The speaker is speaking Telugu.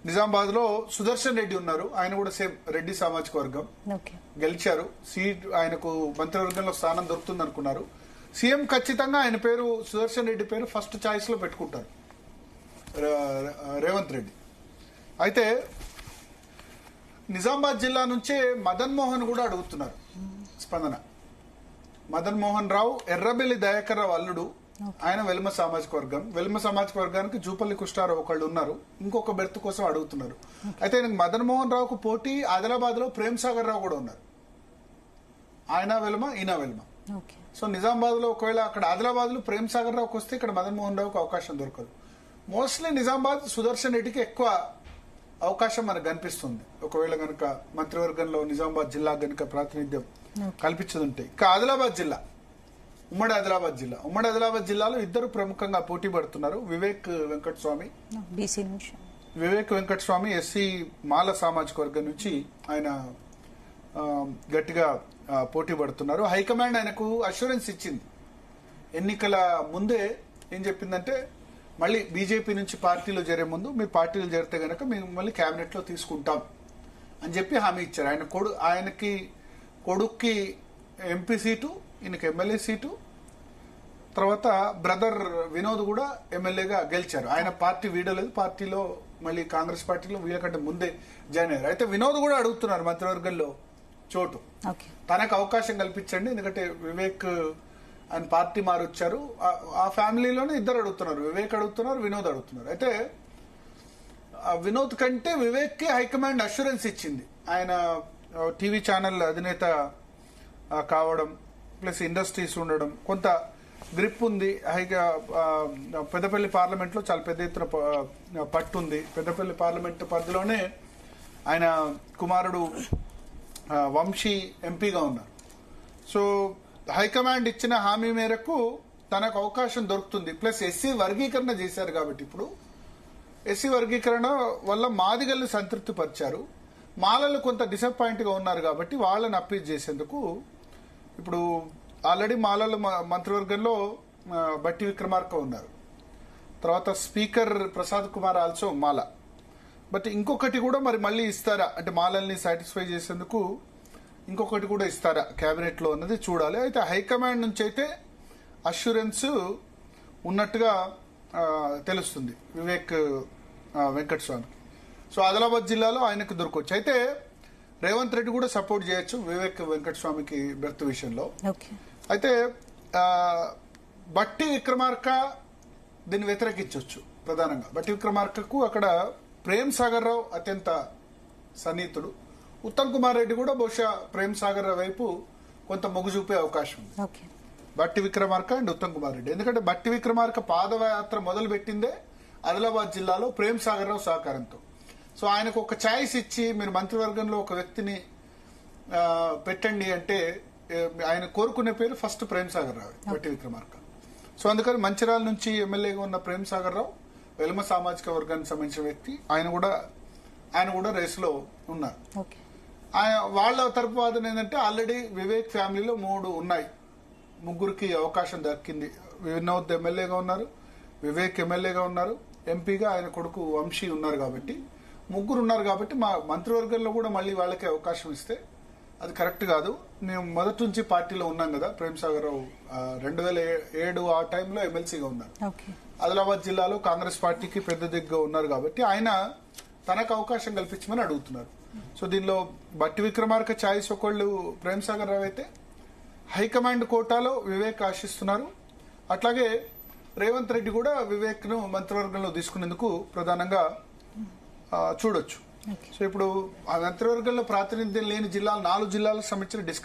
నిజామాబాద్ లో సుదర్శన్ రెడ్డి ఉన్నారు, ఆయన కూడా సేమ్ రెడ్డి సామాజిక వర్గం, గెలిచారు. సీట్ ఆయనకు మంత్రివర్గంలో స్థానం దొరుకుతుంది అనుకున్నారు. సీఎం ఖచ్చితంగా ఆయన పేరు సుదర్శన్ రెడ్డి పేరు ఫస్ట్ చాయిస్ లో పెట్టుకుంటారు రేవంత్ రెడ్డి. అయితే నిజామాబాద్ జిల్లా నుంచే మదన్ మోహన్ కూడా అడుగుతున్నారు స్పందన. మదన్ మోహన్ రావు ఎర్రబెల్లి దయాకర్ రావు అల్లుడు, ఆయన వెల్మ సామాజిక వర్గం. వెల్మ సామాజిక వర్గానికి జూపల్లి కృష్ణారావు ఒకళ్ళు ఉన్నారు, ఇంకొక బెర్త్ కోసం అడుగుతున్నారు. అయితే మదన్ మోహన్ రావుకు పోటీ ఆదిలాబాద్ లో ప్రేమ్ సాగర్ రావు కూడా ఉన్నారు. ఆయన వెల్మ, ఈయన వెల్మ. సో నిజామాబాద్ లో ఒకవేళ అక్కడ ఆదిలాబాద్ లో ప్రేమ్ సాగర్ రావుకి వస్తే ఇక్కడ మదన్ మోహన్ రావుకు అవకాశం దొరకదు. మోస్ట్లీ నిజామాబాద్ సుదర్శన్ రెడ్డికి ఎక్కువ అవకాశం మనకు కనిపిస్తుంది ఒకవేళ గనక మంత్రివర్గంలో నిజామాబాద్ జిల్లా గనక ప్రాతినిధ్యం కల్పించదుంటే. ఇక ఆదిలాబాద్ జిల్లా, ఉమ్మడి ఆదిలాబాద్ జిల్లాలో ఇద్దరు ప్రముఖంగా పోటీ పడుతున్నారు. వివేక్ వెంకటస్వామి ఎస్సీ మాల సామాజిక వర్గం నుంచి ఆయన గట్టిగా పోటీ పడుతున్నారు. హైకమాండ్ ఆయనకు అష్యూరెన్స్ ఇచ్చింది ఎన్నికల ముందే. ఏం చెప్పిందంటే మళ్ళీ బీజేపీ నుంచి పార్టీలో చేరే ముందు మీరు పార్టీలో చేరితే గనక మేము మళ్ళీ కేబినెట్ లో తీసుకుంటాం అని చెప్పి హామీ ఇచ్చారు. ఆయనకి కొడుక్కి ఎంపీ సీటు, ఈయనకి ఎమ్మెల్యే సీటు, తర్వాత బ్రదర్ వినోద్ కూడా ఎమ్మెల్యేగా గెలిచారు. ఆయన పార్టీ వీడలేదు, పార్టీలో మళ్ళీ కాంగ్రెస్ పార్టీలో వీళ్ళకంటే ముందే జాయిన్ అయ్యారు. అయితే వినోద్ కూడా అడుగుతున్నారు మంత్రివర్గంలో చోటు, తనకు అవకాశం కల్పించండి, ఎందుకంటే వివేక్ ఆయన పార్టీ మారొచ్చారు. ఆ ఫ్యామిలీలోనే ఇద్దరు అడుగుతున్నారు, వివేక్ అడుగుతున్నారు, వినోద్ అడుగుతున్నారు. అయితే వినోద్ కంటే వివేక్ కి హైకమాండ్ అష్యూరెన్స్ ఇచ్చింది. ఆయన టీవీ ఛానల్ అధినేత కావడం ప్లస్ ఇండస్ట్రీస్ ఉండడం, కొంత గ్రిప్ ఉంది. పెద్దపల్లి పార్లమెంట్ లో చాలా పెద్ద ఎత్తున పట్టు ఉంది. పెద్దపల్లి పార్లమెంట్ పరిధిలోనే ఆయన కుమారుడు వంశీ ఎంపీగా ఉన్నారు. సో హైకమాండ్ ఇచ్చిన హామీ మేరకు తనకు అవకాశం దొరుకుతుంది. ప్లస్ ఎస్సీ వర్గీకరణ చేశారు కాబట్టి ఇప్పుడు ఎస్సీ వర్గీకరణ వల్ల మాదిగల్ని సంతృప్తి పరిచారు. మాలలు కొంత డిసప్పాయింట్ గా ఉన్నారు కాబట్టి వాళ్ళని అప్పీల్ చేసేందుకు ఇప్పుడు ఆల్రెడీ మాలల మంత్రివర్గంలో బట్టి విక్రమార్క ఉన్నారు, తర్వాత speaker Prasad Kumar also Mala. But ఇంకొకటి కూడా మరి మళ్ళీ ఇస్తారా అంటే మాలల్ని సాటిస్ఫై చేసేందుకు ఇంకొకటి కూడా ఇస్తారా కేబినెట్ లో అన్నది చూడాలి. అయితే హైకమాండ్ నుంచి అయితే అష్యూరెన్స్ ఉన్నట్టుగా తెలుస్తుంది వివేక్ వెంకటస్వామి. సో ఆదిలాబాద్ జిల్లాలో ఆయనకు దొరకొచ్చు. అయితే రేవంత్ రెడ్డి కూడా సపోర్ట్ చేయొచ్చు వివేక్ వెంకటస్వామికి బెర్త్ విషయంలో. అయితే బట్టి విక్రమార్క దీన్ని వ్యతిరేకించవచ్చు ప్రధానంగా. బట్టి విక్రమార్కకు అక్కడ ప్రేమ్ సాగర్ రావు అత్యంత సన్నిహితుడు, ఉత్తమ్ కుమార్ రెడ్డి కూడా బహుశా ప్రేమ్ సాగర్ రావు వైపు కొంత మొగ్గు చూపే అవకాశం ఉంది. బట్టి విక్రమార్క అండ్ ఉత్తమ్ కుమార్ రెడ్డి, ఎందుకంటే బట్టి విక్రమార్క పాదయాత్ర మొదలు పెట్టిందే ఆదిలాబాద్ జిల్లాలో ప్రేమ్ సాగర్ రావు సహకారంతో. సో ఆయనకు ఒక ఛాయిస్ ఇచ్చి మీరు మంత్రివర్గంలో ఒక వ్యక్తిని పెట్టండి అంటే ఆయన కోరుకునే పేరు ఫస్ట్ ప్రేమ్ సాగర్ రావు, బట్టి విక్రమార్క. సో అందుకని మంచిర్యాల నుంచి ఎమ్మెల్యేగా ఉన్న ప్రేమ్ సాగర్ రావు వెల్మ సామాజిక వర్గానికి సంబంధించిన వ్యక్తి, ఆయన కూడా రేసులో ఉన్నారు. వాళ్ళ తరపు వాదన ఏంటంటే ఆల్రెడీ వివేక్ ఫ్యామిలీలో 3 ఉన్నాయి, ముగ్గురికి అవకాశం దక్కింది. వినోద్ ఎమ్మెల్యేగా ఉన్నారు, వివేక్ ఎమ్మెల్యేగా ఉన్నారు, ఎంపీగా ఆయన కొడుకు వంశీ ఉన్నారు. కాబట్టి ముగ్గురు ఉన్నారు. కాబట్టి మా మంత్రివర్గంలో కూడా మళ్ళీ వాళ్ళకి అవకాశం ఇస్తే అది కరెక్ట్ కాదు. మేము మొదటి నుంచి పార్టీలో ఉన్నాం కదా, ప్రేమ్ సాగర్ రావు 2007 ఆ టైంలో ఎమ్మెల్సీగా ఉన్నారు. ఆదిలాబాద్ జిల్లాలో కాంగ్రెస్ పార్టీకి పెద్ద దిగ్గా ఉన్నారు కాబట్టి ఆయన తనకు అవకాశం కల్పించమని అడుగుతున్నారు. సో దీనిలో బట్టి విక్రమార్క ఛాయిస్ ఒకళ్ళు ప్రేమ్ సాగర్ రావు అయితే హైకమాండ్ కోటాలో వివేక్ ఆశిస్తున్నారు. అట్లాగే రేవంత్ రెడ్డి కూడా వివేక్ ను మంత్రివర్గంలో తీసుకునేందుకు ప్రధానంగా చూడొచ్చు. సో ఇప్పుడు ఆ మంత్రివర్గంలో ప్రాతినిధ్యం లేని జిల్లాలు 4 జిల్లాలకు సంబంధించిన డిస్కషన్